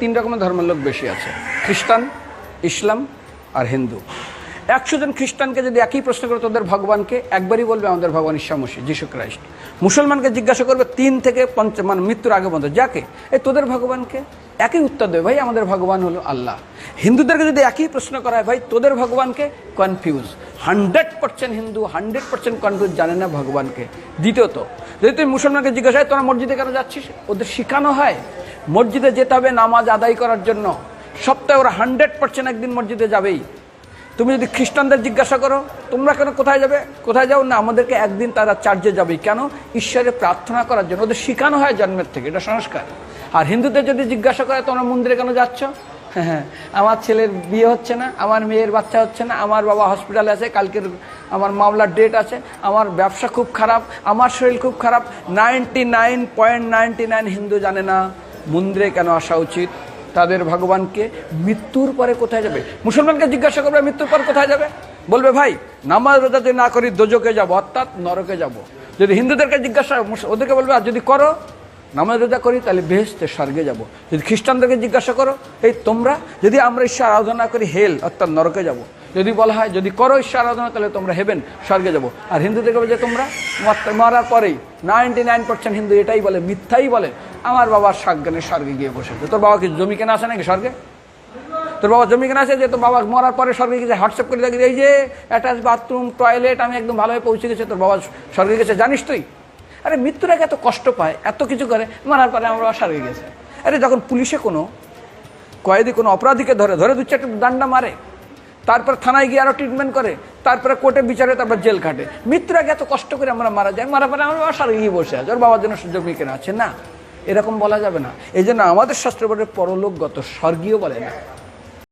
তিন রকমের ধর্মের লোক বেশি আছে, খ্রিস্টান, ইসলাম আর হিন্দু। 100 জন খ্রিস্টানকে যদি একই প্রশ্ন করে তোদের ভগবানকে, একবারই বলবে আমাদের ভগবান ঈসা মসীহ, যিশু ক্রাইস্ট। মুসলমানকে জিজ্ঞাসা করবে 3 থেকে 5 মানে মৃত্যুর আগে পর্যন্ত, যাকে এই তোদের ভগবানকে, একই উত্তর দেবে, ভাই আমাদের ভগবান হলো আল্লাহ। হিন্দুদেরকে যদি একই প্রশ্ন করা হয়, ভাই তোদের ভগবানকে, কনফিউজ। 100% হিন্দু 100% কনফিউজ, জানে না ভগবানকে। দ্বিতীয়ত, যদি তুই মুসলমানকে জিজ্ঞাসা হয় তোরা মসজিদে কেন যাচ্ছিস, ওদের শেখানো হয় মসজিদে যেতে হবে নামাজ আদায় করার জন্য। সপ্তাহে ওরা 100% একদিন মসজিদে যাবেই। তুমি যদি খ্রিস্টানদের জিজ্ঞাসা করো তোমরা কেন কোথায় যাবে, কোথায় যাও না, আমাদেরকে একদিন তারা চার্চে যাবে। কেন? ঈশ্বরে প্রার্থনা করার জন্য। ওদের শেখানো হয় জন্মের থেকে, এটা সংস্কার। আর হিন্দুদের যদি জিজ্ঞাসা করে তোমরা মন্দিরে কেন যাচ্ছ, হ্যাঁ আমার ছেলের বিয়ে হচ্ছে না, আমার মেয়ের বাচ্চা হচ্ছে না, আমার বাবা হসপিটালে আছে, কালকের আমার মামলার ডেট আছে, আমার ব্যবসা খুব খারাপ, আমার শরীর খুব খারাপ। 99.99 হিন্দু জানে না মন্দিরে কেন আসা উচিত, তাদের ভগবানকে মৃত্যুর পরে কোথায় যাবে। মুসলমানকে জিজ্ঞাসা করবে মৃত্যুর পর কোথায় যাবে, বলবে ভাই নামাজ রোজা যদি না করি দোজকে যাব, অর্থাৎ নরকে যাব। যদি হিন্দুদেরকে জিজ্ঞাসা, ওদেরকে বলবে আর যদি করো নামাজ রোজা করি তাহলে বেহেশতে স্বর্গে যাব। যদি খ্রিস্টানদেরকে জিজ্ঞাসা করো, এই তোমরা যদি আমরা ঈশ্বর আরাধনা করি হেল অর্থাৎ নরকে যাব। যদি বলা হয় যদি করো ঈশ্বর আরাধনা তাহলে তোমরা হেবেন স্বর্গে যাব। আর হিন্দুদেরকে বলে যে তোমরা মরার পরেই 99% হিন্দু এটাই বলে, মিথ্যাই বলে, আমার বাবার সাজ্ঞানে স্বর্গে গিয়ে বসেছে। তোর বাবা কি জমি কেনা আছে নাকি স্বর্গে? তোর বাবা জমি কেনা আছে যে তোর বাবা মরার পরে স্বর্গে গেছে হোয়াটসঅ্যাপ করে দেখি এই যে অ্যাটাচ বাথরুম টয়লেট আমি একদম ভালোভাবে পৌঁছে গেছে, তোর বাবা স্বর্গে গেছে জানিস তুই? আরে মৃত্যুর আগে এত কষ্ট পায়, এত কিছু করে, মারার পরে আমার বাবা স্বর্গে গেছে। আরে যখন পুলিশে কোনো কয়েদি কোনো অপরাধীকে ধরে 2-4টা ডান্ডা মারে, তারপর থানায় গিয়ে আরও ট্রিটমেন্ট করে, তারপরে কোর্টে বিচারে, তারপর জেল কাটে, মৃত্যুর আগে এত কষ্ট করে আমরা মারা যাই, মারা পরে আমার বাবা স্বর্গে গিয়ে বসে আছে, ওর বাবার জন্য জমি কেনা আছে। না, এরকম বলা যাবে না। এই জন্য আমাদের শাস্ত্র বলে পরলোকগত, স্বর্গীয় বলে না।